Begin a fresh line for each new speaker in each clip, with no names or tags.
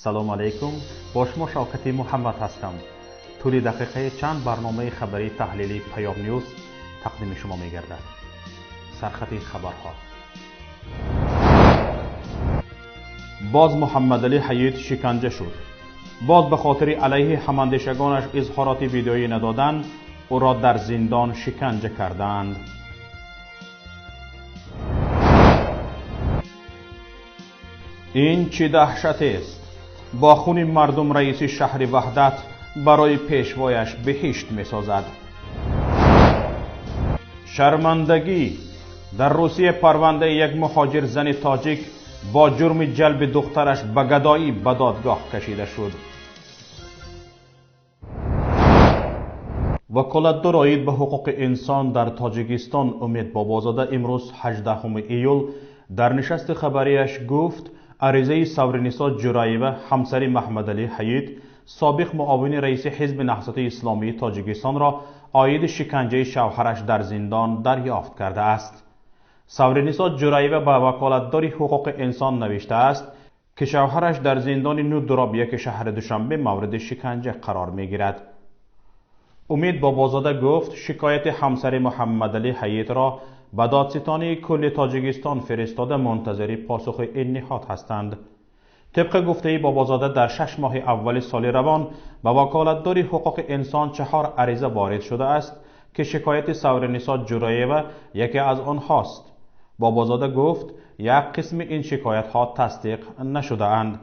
سلام علیکم، با شما شوکتی محمد هستم. طول دقیقه چند برنامه خبری تحلیلی پیام نیوز تقدیم شما می گردد. سرخط خبرها: باز محمدعلی ҳаит شکنجه شد. باز به خاطر علیه ҳамандешагонаш изҳороти ویدیویی ندادن، او را در زندان شکنجه کردند. این چه دهشتست؟ با خون مردم raisi شهر وحدت برای پشوایش بیهشت میسازد. شرمندگی: در روسیه پرونده‌ای یک مهاجرزانی تاجیک با ҷурми ҷалби دخترش به گدایی به دادگاه کشیده شد. وکالتدار عاید به حقوق انسان در تاجیکستان امید بابازاده امروز 18 ایول در نشست خبریش گفت عریضه سورنیسا جوراییوه همسر محمدعلی ҳаит سابق معاون رئیس حزب نهضت اسلامی تاجیکستان را عاید شکنجه شوهرش در زندان دریافت کرده است. سورنیسا جوراییوه به وکالتدار حقوق انسان نوشته است که شوهرش در زندان نودرابیه شهر دوشنبه مورد شکنجه قرار می گیرد. امید بابازاده گفت شکایت همسر محمدعلی ҳаит را به دادستانی کل تاجیکستان فرستاده منتظر پاسخ این نهاد هستند. طبق گفته بابازاده در 6 ماه اول سال روان به وکالتدار حقوق انسان 4 عریضه وارد شده است که شکایت سورنیسا جوراییوه یکی از آنهاست. بابازاده گفت یک قسم این شکایت ها تصدیق نشده اند.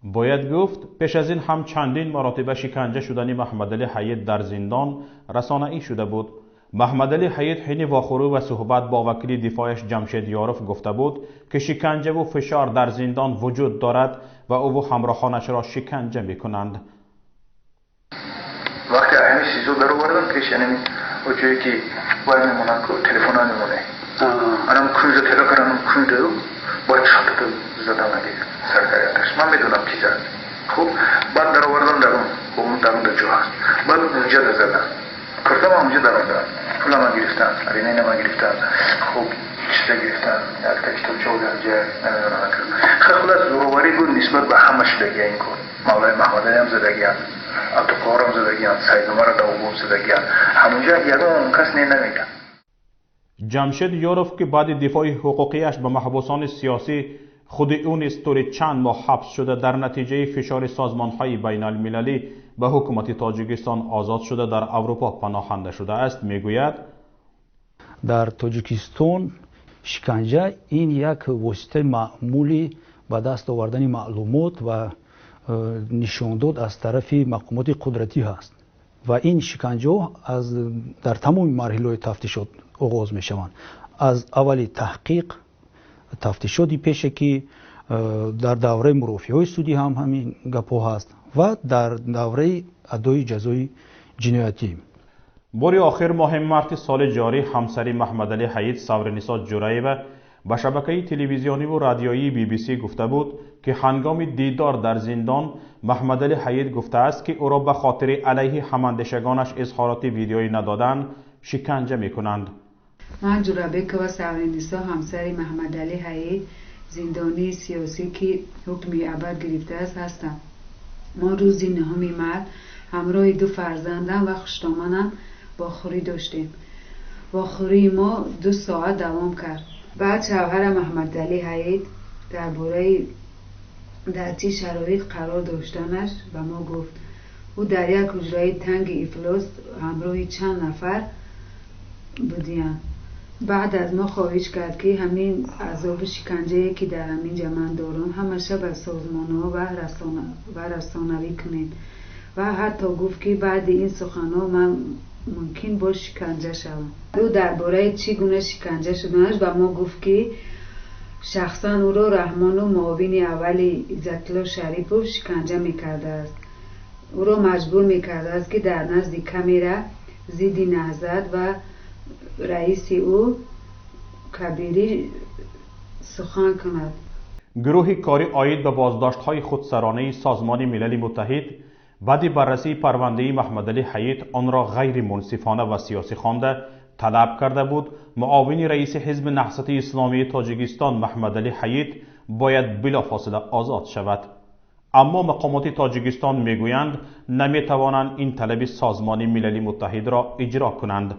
باید گفت پیش از این هم چندین مراتب شکنجه شدن محمدعلی ҳаит در زندان رسانه‌ای شده بود. محمدعلی ҳаит حین واخوری و صحبت با وکیل دفاعش جمشید یاروف گفته بود که شکنجه و فشار در زندان وجود دارد و او و همراهانش را شکنجه میکنند.
وقتی همین چیزو در آوردم پیش یعنی اونجایی که باید میمونن که تلفن ها میمونه منم کنجا تلفنم کنجا باید شاتو زدم اگه سرکاریتش من میدونم کی زد. خب بعد در آوردم در اون در جا هست بعد اونجا زدم کردم اونجا در اون دارم پول ما گرفتن ارینه ما گرفتن خب چیزا گرفتن یک تا کتاب چه بودن جا نمیدونم خیلی خلاص زورواری بود نسبت به همه شدگی این کن مولای محمدعلی هم زدگی هم عبدالقهار هم زدگی هم سید عمر داوود زدگی هم همونجا یکم کس نمیدن.
جمشید یاروف که بعد دفاع حقوقیش به محبوسان سیاسی خود اون استوری چند ماه حبس شده در نتیجه فشار سازمان‌های بین المللی به حکومت تاجیکستان آزاد شده در اروپا پناهنده شده است میگوید
در تاجیکستان شکنجه این یک واسطه معمولی به دست آوردن معلومات و نشان داد از طرف مقامات قدرتی هست و این شکنجه در تمام مراحل تفتیشات آغاز می شوند. از اول تحقیق تفتیشاتی پیش که در دوره مرافعه سودی هم همین گپا هست و در دوره ادای جزای جنایتی.
باری آخر ماه مارس سال جاری همسر محمدعلی ҳаит سورنیسا جوراییوه به شبکه تلویزیونی و رادیویی BBC گفته بود که هنگام دیدار در زندان محمدعلی ҳаит گفته است که او را به خاطر علیه ҳамандешагонаш اظهاراتی ویدیویی ندادن شکنجه میکنند.
من جورابک و سورنیسا همسر محمدعلی ҳаит زندانی سیاسی که حکم ابد گرفته است هستم. ما روز 9 مارس همراه 2 فرزندم و خوشتامنم واخوری داشتیم. واخوری ما 2 ساعت دوام کرد. بعد شوهر محمدعلی ҳаит درباره در چه شرایط قرار داشتنش به ما گفت. او در یک حجره تنگ افلاس همراه چند نفر بودیم. بعد از ما خواهش کرد که همین عذاب شکنجه‌ای که در همین جمن دارم همشه به سازمان‌ها و رسانه‌ای کنین و حتی گفت که بعد این سخن‌ها من ممکن با شکنجه شوم. او درباره چگونه شکنجه شدنش به ما گفت که شخصا او را رحمان و معاون اول عزت‌الله شریفوف شکنجه می‌کرده است. او را مجبور می‌کرده است که در نزد کامیرا ضد نهضت و raisi او کبیری سخن کند.
گروه کاری عاید به بازداشت‌های خودسرانه سازمان ملل متحد بعد بررسی پرونده محمدعلی ҳаит آن را غیر منصفانه و سیاسی خوانده طلب کرده بود معاون رئیس حزب نهضت اسلامی تاجیکستان محمدعلی ҳаит باید بلافاصله آزاد شود. اما مقامات تاجیکستان میگویند نمیتوانند این طلب سازمان ملل متحد را اجرا کنند.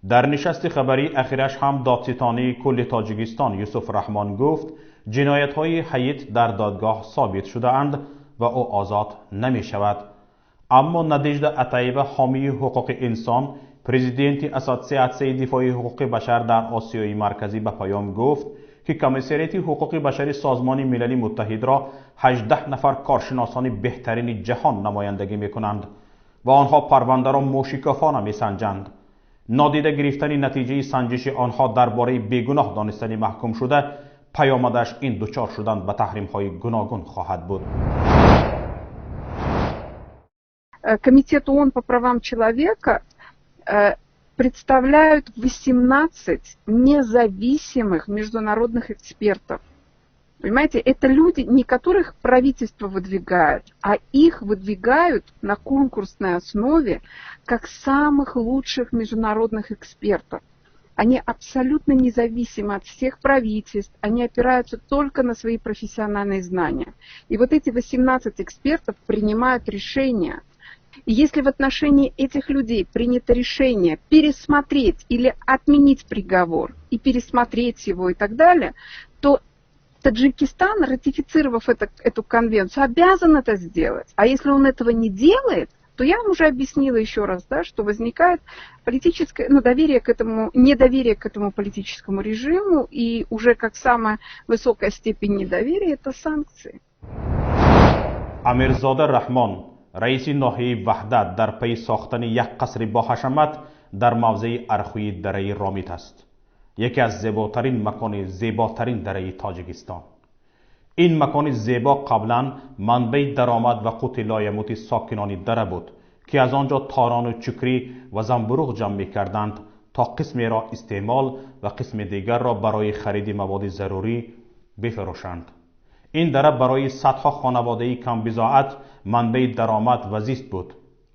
در نشست خبری اخیرش هم دادستانی کل تاجیکستان یوسف رحمان گفت جنایت‌های ҳаит در دادگاه ثابت شده اند و او آزاد نمی شود. اما نادژدا عطایeva حامی حقوق انسان پرزیدنت اسوسیاسیون دفاع حقوق بشر در آسیای مرکزی به پیام گفت که کمیسریت حقوق بشری سازمان ملل متحد را 18 نفر کارشناسان بهترین جهان نمایندگی میکنند و آنها پرونده را موشکافانه میسنجند. نادیده گرفتن نتیجه سنجش آنها درباره بیگناه دانستن محکوم شده پیامدش این دچار شدن به تحریم‌های گوناگون خواهد بود.
Комитет ООН по правам человека представляют 18 независимых международных экспертов. Понимаете, это люди, не которых правительство выдвигает, а их выдвигают на конкурсной основе как самых лучших международных экспертов. Они абсолютно независимы от всех правительств, они опираются только на свои профессиональные знания. И вот эти 18 экспертов принимают решения. И если в отношении этих людей принято решение пересмотреть или отменить приговор, и пересмотреть его и так далее, то Таджикистан, ратифицировав эту конвенцию, обязан это сделать. А если он этого не делает, то я вам уже объяснила еще раз, да, что возникает политическое, недоверие к этому политическому режиму, и уже как самая высокая степень недоверия это санкции.
امیرزاده رحمان رئیس ناحیه وحدت در پی ساختن یک قصر با حشمت در موضع ارخوی دره رامیت است. یکی از زیباترین دره تاجیکستان. این مکان زیبا قبلا منبع درآمد و قوت لایموت ساکنان دره بود که از آنجا تاران و چکری و زنبروغ جمع می کردند تا قسمی را استعمال و قسم دیگر را برای خرید مواد ضروری بفروشند. این دره برای صدها خانواده کم بضاعت منبع درآمد و زیست بود.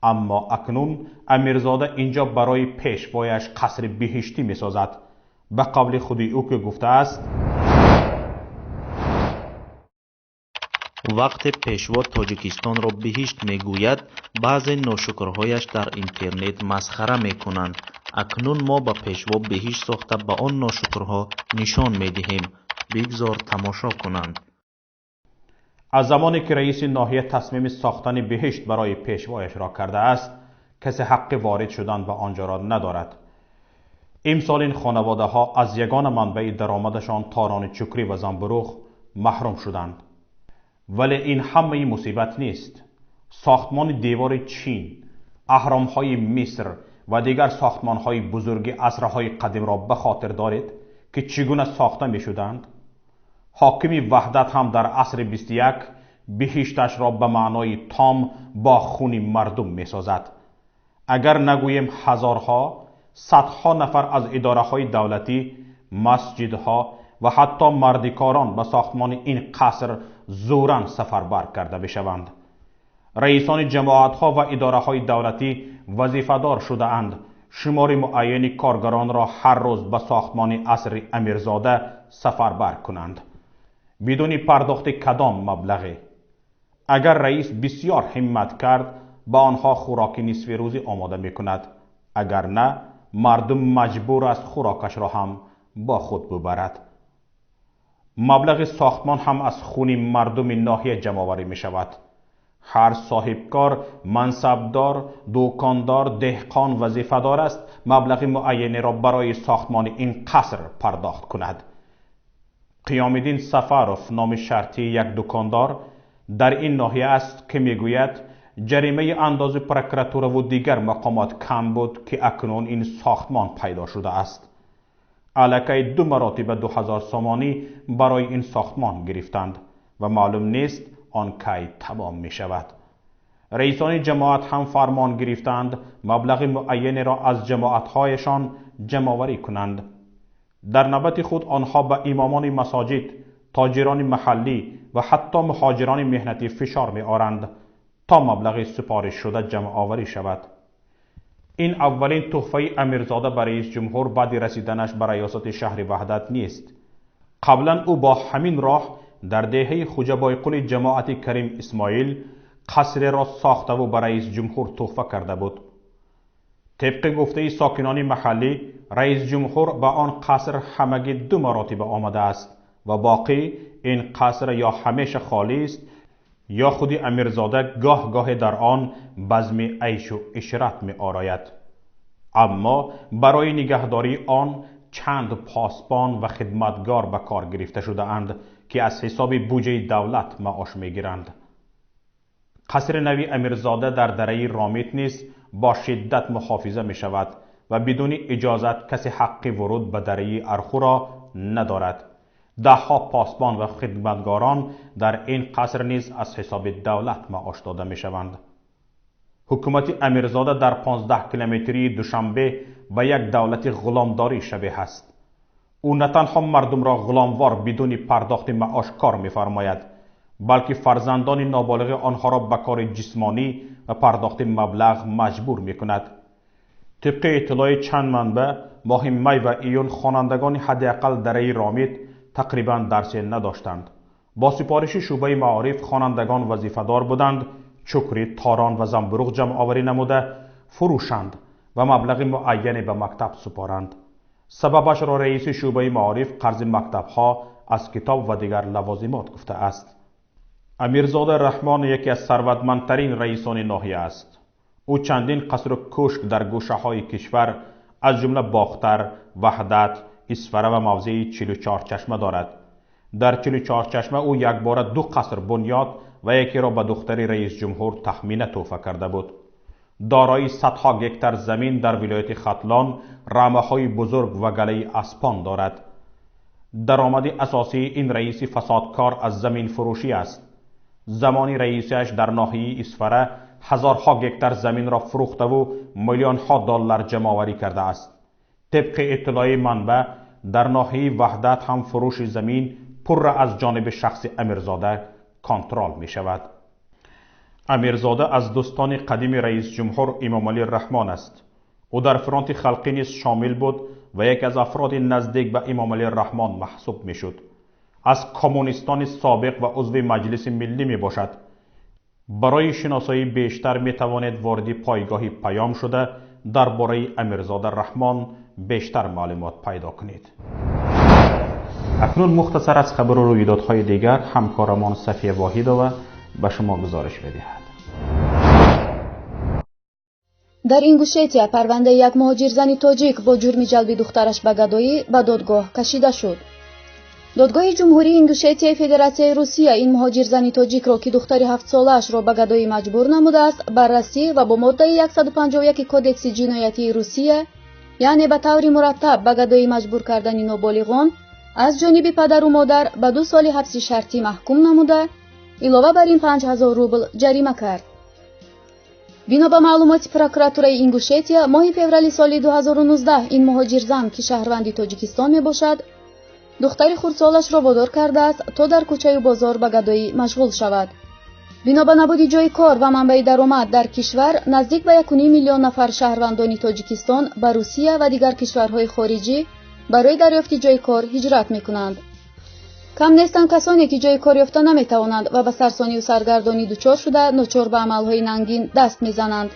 اما اکنون امیرزاده اینجا برای پشوایش قصر بیهشتی می سازد. به قول خود او که گفته است
وقت پیشوا تاجیکستان را بهشت میگوید، بعضی ناشکرهایش در اینترنت مسخره میکنند. اکنون ما با پیشوا بهشت ساخته به آن ناشکرها نشان میدهیم. بگذار تماشا کنند.
از زمانی که رئیس ناحیه تصمیم ساختن بهشت برای پیشوایش را کرده است، کسی حق وارد شدن به آنجا را ندارد. امسال این خانواده ها از یگان منبع درآمدشان تاران چکری و زنبروغ محروم شدند. ولی این همه مصیبت نیست. ساختمان دیوار چین، اهرام‌های مصر و دیگر ساختمان‌های بزرگ عصرهای قدیم را به خاطر دارید که چگونه ساخته می‌شدند. حاکم وحدت هم در عصر 21 بهشتش را به معنای تام با خون مردم می‌سازد. اگر نگوییم هزارها، صدها نفر از اداره‌های دولتی، مسجدها و حتی مردکاران به ساختمان این قصر زوراً سفربر کرده بشوند. رئیسان جماعت‌ها و اداره‌های دولتی وظیفه‌دار شده اند شمار معینی کارگران را هر روز به ساختمان عصر امیرزاده سفربر کنند بدون پرداخت کدام مبلغی. اگر رئیس بسیار همت کرد با آنها خوراک نصف روزی آماده می‌کند، اگر نه مردم مجبور است خوراکش را هم با خود ببرد. مبلغ ساختمان هم از خون مردم ناحیه جمع‌آوری می شود. هر صاحبکار، منصبدار، دکاندار، دهقان وظیفه‌دار است مبلغ معینی را برای ساختمان این قصر پرداخت کند. قیامالدین سفروف نام شرطی یک دکاندار در این ناحیه است که میگوید جریمه انداز پروکراتور و دیگر مقامات کم بود که اکنون این ساختمان پیدا شده است. الکی 2 مراتب 2000 سامانی برای این ساختمان گرفتند و معلوم نیست آن کی تمام می شود. رئیسان جماعت هم فرمان گرفتند مبلغ معینی را از جماعت‌هایشان جمع‌آوری کنند. در نوبت خود آنها به امامان مساجد، تاجران محلی و حتی مهاجران مهنتی فشار می آورند تا مبلغ سپارش شده جمع‌آوری شود. این اولین تحفه امیرزاده برای رئیس جمهور بعد رسیدنش به ریاست شهر وحدت نیست. قبلا او با همین راه در دهه خوجه‌بایقل جماعت کریم اسماعیل قصر را ساخته و به رئیس جمهور تحفه کرده بود. طبق گفته ساکنان محلی، رئیس جمهور به آن قصر همگی 2 مراتبه آمده است و باقی این قصر یا همیشه خالی است یا خودی امیرزاده گاه گاه در آن بزم عیش و عشرت می آراید. اما برای نگهداری آن چند پاسبان و خدمتگار به کار گرفته شده اند که از حساب بودجه دولت معاش می گیرند. قصر نوی امیرزاده در دره رامیت نیز با شدت محافظه می شود و بدون اجازت کسی حق ورود به دره ارخو را ندارد. 10 پاسبان و خدمتگاران در این قصر نیز از حساب دولت معاش داده می شوند. حکومت امیرزاده در 15 کیلومتری دوشنبه به یک دولت غلامداری شبیه است. او نه تنها مردم را غلاموار بدون پرداخت معاش کار می فرماید، بلکه فرزندان نابالغ آنها را به کار جسمانی و پرداخت مبلغ مجبور می کند. طبق اطلاع چند منبع، ماه می و ایون خوانندگان حداقل دره رامیت تقریبا درسی نداشتند. با سپارش شعبه معارف خوانندگان وظیفه‌دار بودند چکری، تاران و زنبروغ جمع آوری نموده فروشند و مبلغ معینی به مکتب سپارند. سببش را رئیس شعبه معارف قرض مکتب‌ها از کتاب و دیگر لوازمات گفته است. امیرزاده رحمان یکی از ثروتمندترین رئیسان ناحیه است. او چندین قصر و کوشک در گوشه‌های کشور از جمله باختر، وحدت، اسفره و موضع 44 چشمه دارد. در 44 چشمه او یک بار 2 قصر بنیاد و یکی را به دختر رئیس جمهور تخمینه تحفه کرده بود. دارای صدها گکتر زمین در ولایت ختلان، رمه‌های بزرگ و گله اسپان دارد. درآمد اساسی این رئیس فسادکار از زمین فروشی است. زمانی رئیسش در ناحیه اسفره هزارها گکتر زمین را فروخته و میلیون‌ها دلار جمع آوری کرده است. طبق اطلاع منبع، در ناحیه وحدت هم فروش زمین پر از جانب شخص امیرزاده کنترل می شود. امیرزاده از دوستان قدیم رئیس جمهور امامعلی رحمان است. او در فرانت خلقی نیز شامل بود و یک از افراد نزدیک به امامعلی رحمان محسوب می شد. از کمونیستان سابق و عضو مجلس ملی می باشد. برای شناسایی بیشتر می توانید وارد پایگاه پیام شده درباره امیرزاده رحمان بیشتر معلومات پیدا کنید. اکنون مختصر از خبر و رویدادهای دیگر همکارمان صفیه واحدова به شما گزارش می‌دهد.
در اینگوشتیا پرونده یک مهاجرزانی توجیک با ҷурми ҷалби духтараш ба гадоӣ ба додгоҳ кашида шуд. додгоҳи ҷумҳурии ингушетияи федератсияи русия ин муҳоҷирзани тоҷикро ки духтари 7-солаашро ба гадоӣ маҷбур намудааст баррасӣ ва бо моддаи 151 кодекси ҷиноятии русия, яъне ба таври мураттаб ба гадоӣ маҷбур кардани ноболиғон, аз ҷониби падару модар ба 2 соли ҳабси шартӣ маҳкум намуда, илова бар ин 5000 рубл ҷарима кард. бино ба маълумоти прокуратураи ингушетия, моҳи феврали соли 2019 ин муҳоҷирзан ки шаҳрванди тоҷикистон мебошад, духтари хурдсолашро водор кардааст то дар кӯчаю бозор ба гадоӣ машғул шавад. бино ба набуди ҷойи кор ва манбаи даромад дар кишвар, наздик ба 1.5 миллион нафар шаҳрвандони тоҷикистон ба русия ва дигар кишварҳои хориҷӣ барои дарёфти ҷойи кор ҳиҷрат мекунанд. кам нестанд касоне ки ҷойи кор ёфта наметавонанд ва ба сарсонию саргардонӣ дучор шуда ночор ба амалҳои нангин даст мезананд.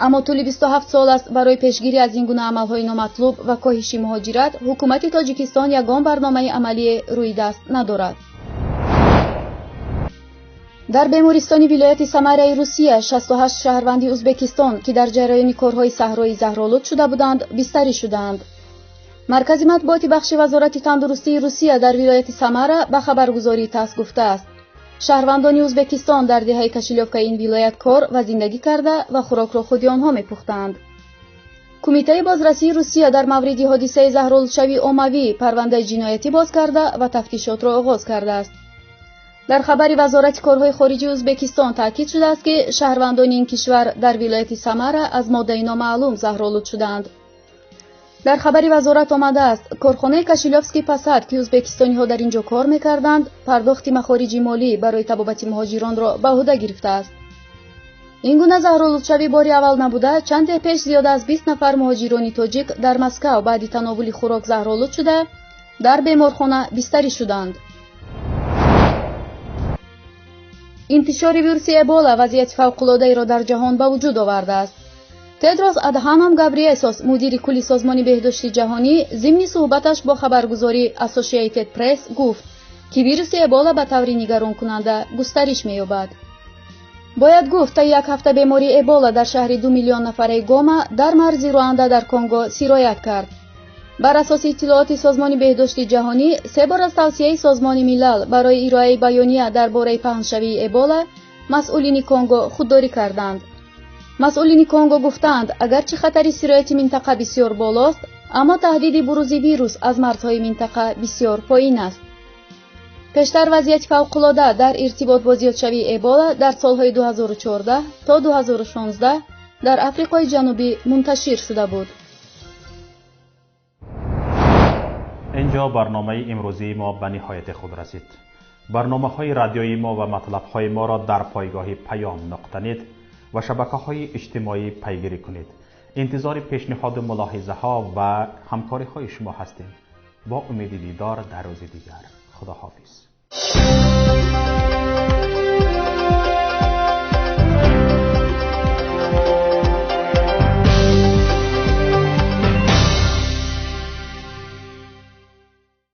аммо тӯли 27 сол аст барои пешгирӣ аз ин гуна амалҳои номатлуб ва коҳиши муҳоҷират ҳукумати тоҷикистон ягон барномаи амалие рӯи даст надорад. дар бемористони вилояти самараи русия 68 шаҳрванди ӯзбекистон ки дар ҷараёни корҳои саҳроӣ заҳролуд шуда буданд бистарӣ шуданд. маркази матбуоти бахши вазорати тандурустии русия дар вилояти самара ба хабаргузории тасс гуфтааст: шаҳрвандони ӯзбекистон дар деҳаи кашилёвкаи ин вилоят кор ва зиндагӣ карда ва хӯрокро худи онҳо мепухтанд. кумитаи бозрасии русия дар мавриди ҳодисаи заҳролудшавии оммавӣ парвандаи ҷиноятӣ боз карда ва тафтишотро оғоз кардааст. дар хабари вазорати корҳои хориҷии ӯзбекистон таъкид шудааст ки шаҳрвандони ин кишвар дар вилояти самара аз моддаи номаълум заҳролуд шуданд. дар хабари вазорат омадааст: корхонаи кашилёвский посад ки ӯзбекистониҳо дар ин ҷо кор мекарданд, пардохти махориҷи молӣ барои табобати муҳоҷиронро ба ӯҳда гирифтааст. ин гуна заҳролудшавӣ бори аввал набуда, чанде пеш зиёда аз 20 нафар муҳоҷирони тоҷик дар Москав баъди таnovули хӯрок заҳролуд шуда, дар беморхона бистарӣ шуданд. انتشار ویروس ابولا وضعیت فوق‌العاده‌ای را در جهان به وجود آورده است. تدروس ادهانم گابریسوس مدیر کلی سازمان بهداشت جهانی ضمن صحبتش با خبرگزاری اسوسییتد پرس گفت که ویروس ابولا به طوری نگران کننده گسترش می‌یابد. باید گفت تا یک هفته بیماری ابولا در شهر 2 میلیون نفره گوما در مرز رواندا در کنگو سیرایت کرد. بر اساس اطلاعات سازمان بهداشت جهانی، 3 بار از توصیه سازمان ملل برای ارائه بیانیه درباره پهن‌شوی ابولا، مسئولین کنگو خودداری کردند. مسئولین کنگو گفتند اگرچه خطر سرایت منطقه بسیار بالاست، اما تهدید بروز ویروس از مرزهای منطقه بسیار پایین است. پیشتر وضعیت فوق‌العاده در ارتباط با زیادشوی ابولا در سالهای 2014 تا 2016 در آفریقای جنوبی منتشر شده بود.
اینجا برنامه امروزی ما به نهایت خود رسید. برنامه‌های رادیویی ما و مطلب‌های ما را در پایگاه پیام.net و شبکه‌های اجتماعی پیگیری کنید. انتظار پیشنهاد ملاحظه‌ها و همکاری‌های شما هستیم. با امید دیدار در روز دیگر. خداحافظ.